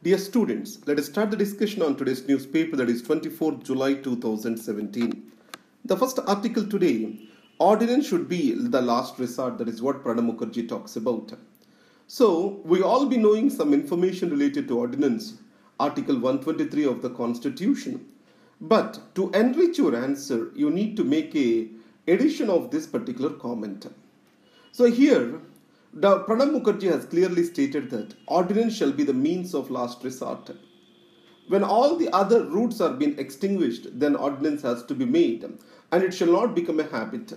Dear students, let us start the discussion on today's newspaper, that is 24 July 2017. The first article today, Ordinance should be the last resort, that is what Pranab Mukherjee talks about. So, we all be knowing some information related to Ordinance, Article 123 of the Constitution. But to enrich your answer, you need to make a addition of this particular comment. So here, Pranab Mukherjee has clearly stated that ordinance shall be the means of last resort. When all the other routes are being extinguished, then ordinance has to be made and it shall not become a habit.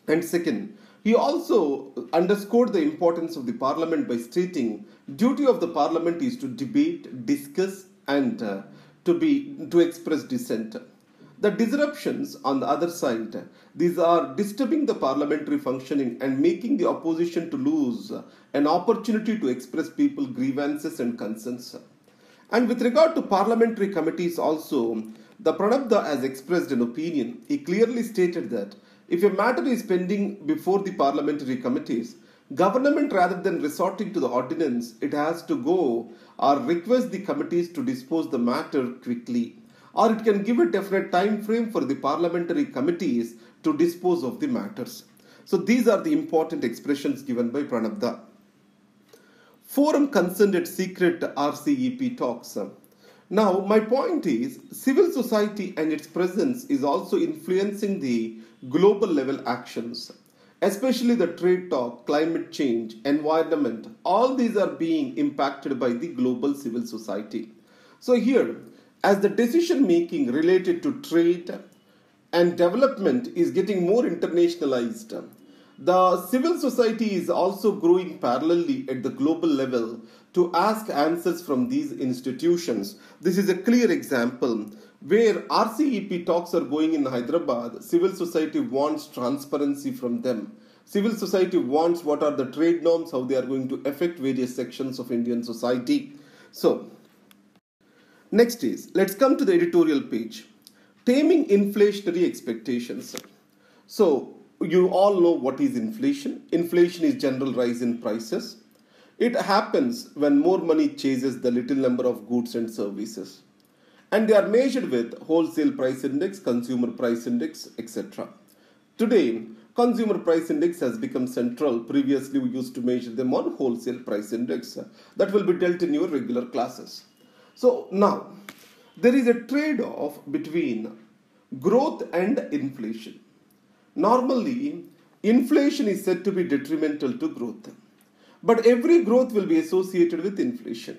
And second, he also underscored the importance of the parliament by stating duty of the parliament is to debate, discuss and to express dissent. The disruptions on the other side, these are disturbing the parliamentary functioning and making the opposition to lose an opportunity to express people's grievances and concerns. And with regard to parliamentary committees also, the Pranabda has expressed an opinion. He clearly stated that if a matter is pending before the parliamentary committees, government rather than resorting to the ordinance, it has to go or request the committees to dispose the matter quickly. Or it can give a definite time frame for the parliamentary committees to dispose of the matters. So these are the important expressions given by Pranabda. Forum concerned at secret RCEP talks. Now my point is, civil society and its presence is also influencing the global level actions. Especially the trade talk, climate change, environment, all these are being impacted by the global civil society. So here, as the decision making related to trade and development is getting more internationalized, the civil society is also growing parallelly at the global level to ask answers from these institutions. This is a clear example where RCEP talks are going in Hyderabad. Civil society wants transparency from them. Civil society wants what are the trade norms, how they are going to affect various sections of Indian society. So, next is, let's come to the editorial page. Taming inflationary expectations. So, you all know what is inflation. Inflation is general rise in prices. It happens when more money chases the little number of goods and services. And they are measured with wholesale price index, consumer price index, etc. Today, consumer price index has become central. Previously, we used to measure them on wholesale price index. That will be dealt in your regular classes. So now, there is a trade-off between growth and inflation. Normally, inflation is said to be detrimental to growth. But every growth will be associated with inflation.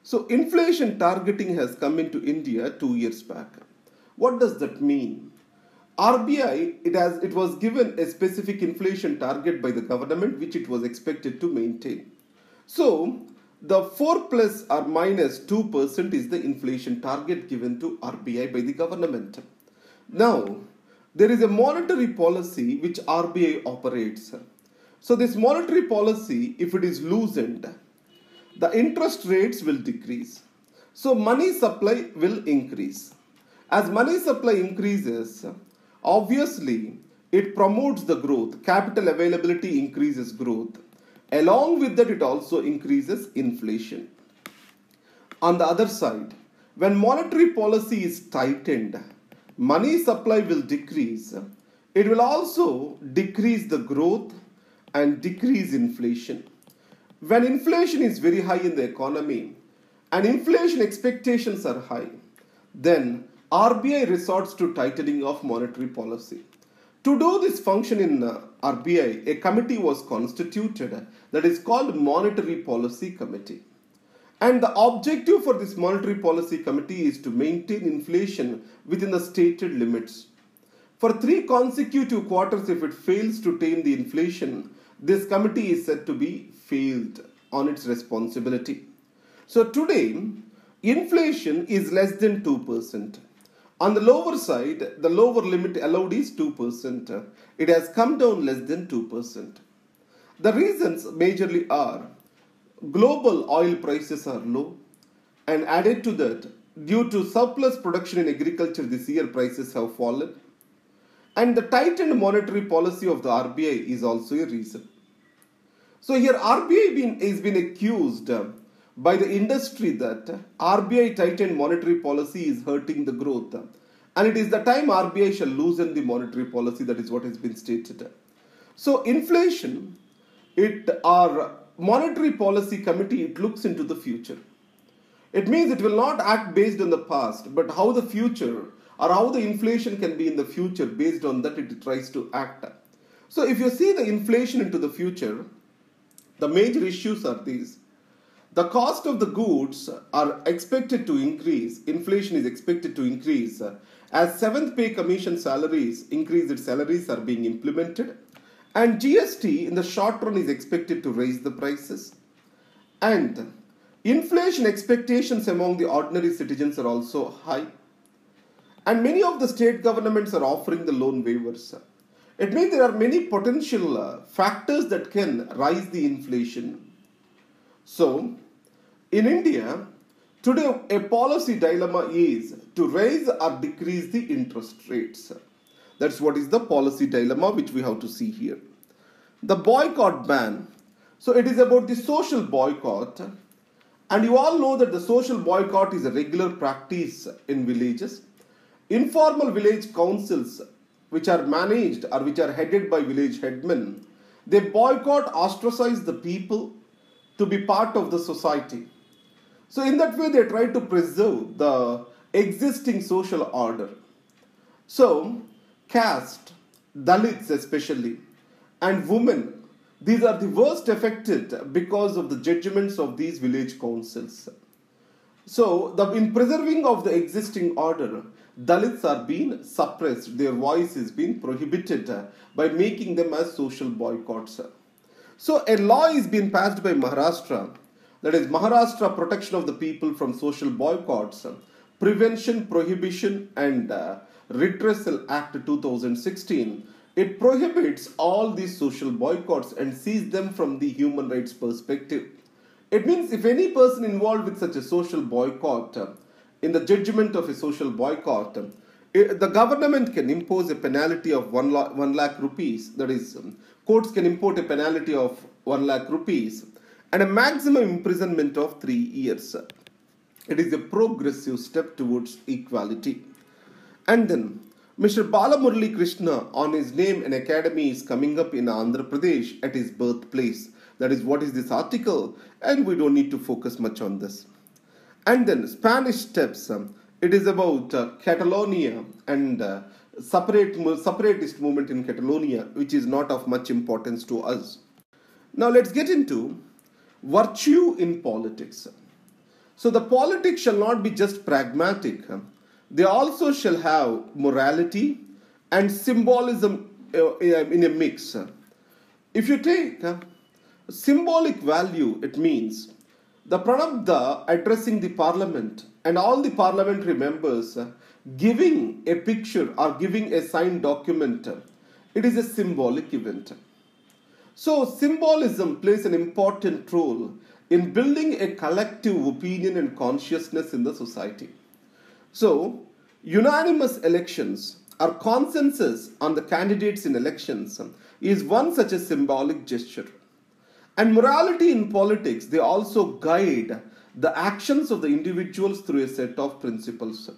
So, inflation targeting has come into India 2 years back. What does that mean? RBI, it was given a specific inflation target by the government which it was expected to maintain. So, the 4 plus or minus 2% is the inflation target given to RBI by the government. Now, there is a monetary policy which RBI operates. So, this monetary policy, if it is loosened, the interest rates will decrease. So, money supply will increase. As money supply increases, obviously, it promotes the growth. Capital availability increases growth. Along with that, it also increases inflation. On the other side, when monetary policy is tightened, money supply will decrease. It will also decrease the growth and decrease inflation. When inflation is very high in the economy and inflation expectations are high, then RBI resorts to tightening of monetary policy. To do this function in RBI, a committee was constituted that is called Monetary Policy Committee. And the objective for this Monetary Policy Committee is to maintain inflation within the stated limits. For 3 consecutive quarters, if it fails to tame the inflation, this committee is said to be failed on its responsibility. So today, inflation is less than 2%. On the lower side, the lower limit allowed is 2%. It has come down less than 2%. The reasons majorly are global oil prices are low, and added to that, due to surplus production in agriculture this year, prices have fallen. And the tightened monetary policy of the RBI is also a reason. So here RBI is been accused by the industry that RBI tightened monetary policy is hurting the growth. And it is the time RBI shall loosen the monetary policy. That is what has been stated. So inflation, our monetary policy committee, it looks into the future. It means it will not act based on the past, but how the future or how the inflation can be in the future, based on that it tries to act. So if you see the inflation into the future, the major issues are these. The cost of the goods are expected to increase. Inflation is expected to increase as 7th pay commission salaries, increased salaries are being implemented. And GST in the short run is expected to raise the prices. And inflation expectations among the ordinary citizens are also high. And many of the state governments are offering the loan waivers. It means there are many potential factors that can rise the inflation. So, in India, today a policy dilemma is to raise or decrease the interest rates. That's what is the policy dilemma which we have to see here. The boycott ban. So it is about the social boycott. And you all know that the social boycott is a regular practice in villages. Informal village councils which are managed or which are headed by village headmen, they boycott, ostracize the people to be part of the society. So in that way they try to preserve the existing social order. So caste, Dalits especially, and women, these are the worst affected because of the judgments of these village councils. So in preserving of the existing order, Dalits are being suppressed, their voice is being prohibited by making them as social boycotts. So a law is being passed by Maharashtra, that is Maharashtra Protection of the People from Social Boycotts, Prevention, Prohibition and Redressal Act 2016. It prohibits all these social boycotts and sees them from the human rights perspective. It means if any person involved with such a social boycott, in the judgment of a social boycott, the government can impose a penalty of 1 lakh rupees, that is, courts can impose a penalty of 1 lakh rupees and a maximum imprisonment of 3 years. It is a progressive step towards equality. And then, Mr. Balamurali Krishna, on his name, an academy is coming up in Andhra Pradesh at his birthplace. That is what is this article, and we don't need to focus much on this. And then Spanish steps. It is about Catalonia and separatist movement in Catalonia, which is not of much importance to us. Now let's get into virtue in politics. So the politics shall not be just pragmatic. They also shall have morality and symbolism in a mix. If you take symbolic value, it means the Pranabdha addressing the parliament and all the parliamentary members giving a picture or giving a signed document. It is a symbolic event. So symbolism plays an important role in building a collective opinion and consciousness in the society. So unanimous elections or consensus on the candidates in elections is one such a symbolic gesture. And morality in politics, they also guide the actions of the individuals through a set of principles.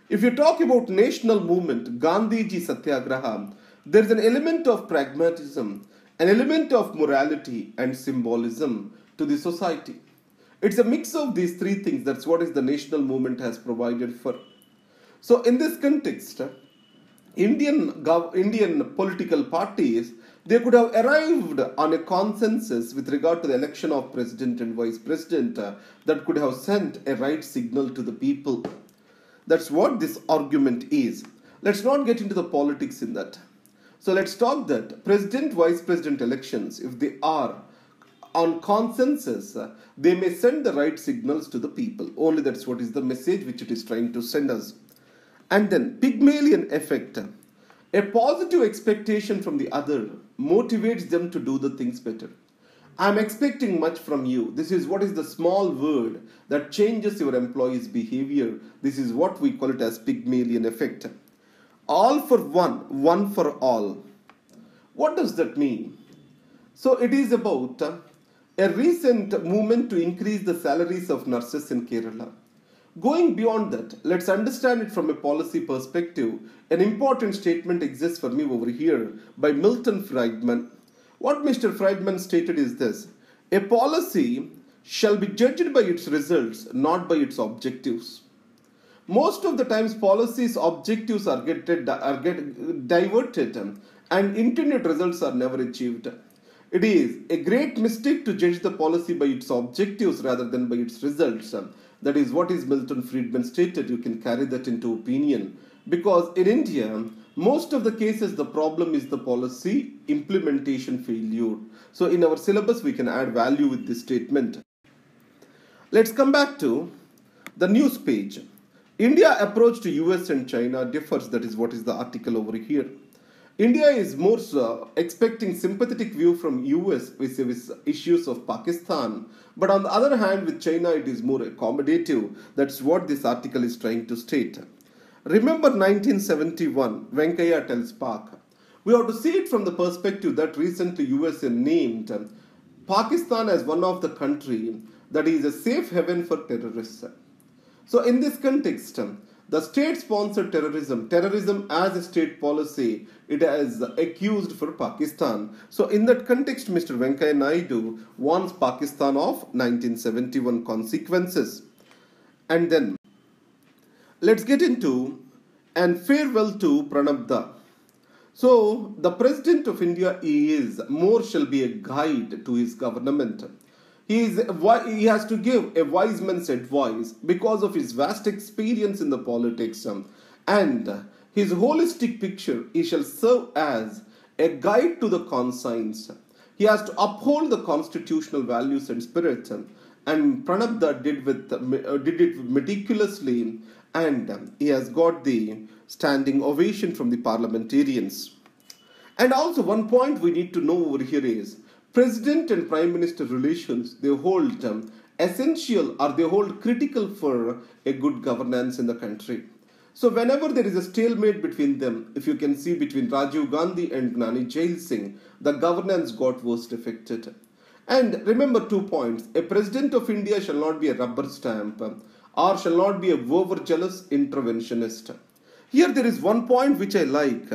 If you talk about national movement, Gandhiji Satyagraha, there is an element of pragmatism, an element of morality and symbolism to the society. It's a mix of these three things. That's what is the national movement has provided for. So in this context, Indian political parties, they could have arrived on a consensus with regard to the election of president and vice president that could have sent a right signal to the people. That's what this argument is. Let's not get into the politics in that. So let's talk that president, vice president elections, if they are on consensus, they may send the right signals to the people. Only that's what is the message which it is trying to send us. And then Pygmalion effect. A positive expectation from the other motivates them to do the things better. I'm expecting much from you. This is what is the small word that changes your employee's behavior. This is what we call it as Pygmalion effect. All for one, one for all. What does that mean? So it is about a recent movement to increase the salaries of nurses in Kerala. Going beyond that, let's understand it from a policy perspective. An important statement exists for me over here by Milton Friedman. What Mr. Friedman stated is this: a policy shall be judged by its results, not by its objectives. Most of the times, policies' objectives are get diverted and intended results are never achieved. It is a great mistake to judge the policy by its objectives rather than by its results. That is what is Milton Friedman stated. You can carry that into opinion. Because in India, most of the cases the problem is the policy implementation failure. So in our syllabus, we can add value with this statement. Let's come back to the news page. India approach to US and China differs. That is what is the article over here. India is more expecting sympathetic view from US with issues of Pakistan. But on the other hand, with China, it is more accommodative. That's what this article is trying to state. Remember 1971, Venkaiah tells Pak. We have to see it from the perspective that recently US named Pakistan as one of the country that is a safe haven for terrorists. So in this context, the state-sponsored terrorism as a state policy, it has accused for Pakistan. So in that context, Mr. Venkaiah Naidu warns Pakistan of 1971 consequences. And then, let's get into and farewell to Pranab. So the President of India is more shall be a guide to his government. He has to give a wise man's advice because of his vast experience in the politics and his holistic picture. He shall serve as a guide to the conscience. He has to uphold the constitutional values and spirit, and Pranab did it meticulously, and he has got the standing ovation from the parliamentarians. And also one point we need to know over here is President and Prime Minister relations, they hold essential or they hold critical for a good governance in the country. So whenever there is a stalemate between them, if you can see between Rajiv Gandhi and Nani Jail Singh, the governance got worst affected. And remember 2 points. A President of India shall not be a rubber stamp or shall not be a over-jealous interventionist. Here there is one point which I like.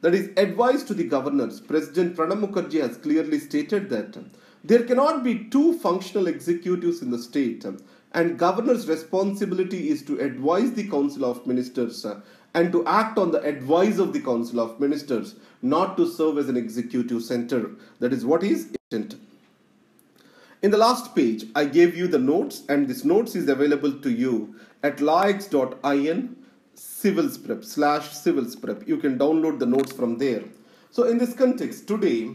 That is advice to the governors. President Pranab Mukherjee has clearly stated that there cannot be two functional executives in the state, and governor's responsibility is to advise the Council of Ministers and to act on the advice of the Council of Ministers, not to serve as an executive center. That is what is important. In the last page, I gave you the notes, and this notes is available to you at laix.in /civils prep. You can download the notes from there. So in this context today,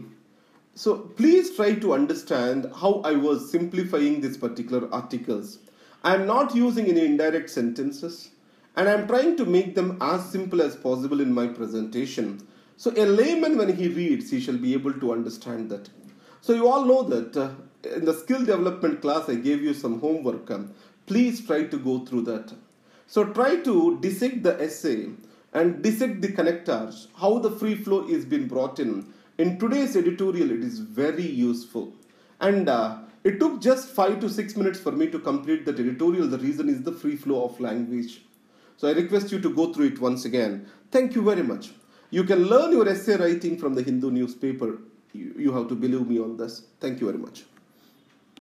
so please try to understand how I was simplifying these particular articles. I am not using any indirect sentences, and I am trying to make them as simple as possible in my presentation. So a layman, when he reads, he shall be able to understand that. So you all know that in the skill development class I gave you some homework. Please try to go through that. So try to dissect the essay and dissect the connectors, how the free flow is being brought in. In today's editorial, it is very useful. And it took just 5 to 6 minutes for me to complete that editorial. The reason is the free flow of language. So I request you to go through it once again. Thank you very much. You can learn your essay writing from the Hindu newspaper. You have to believe me on this. Thank you very much.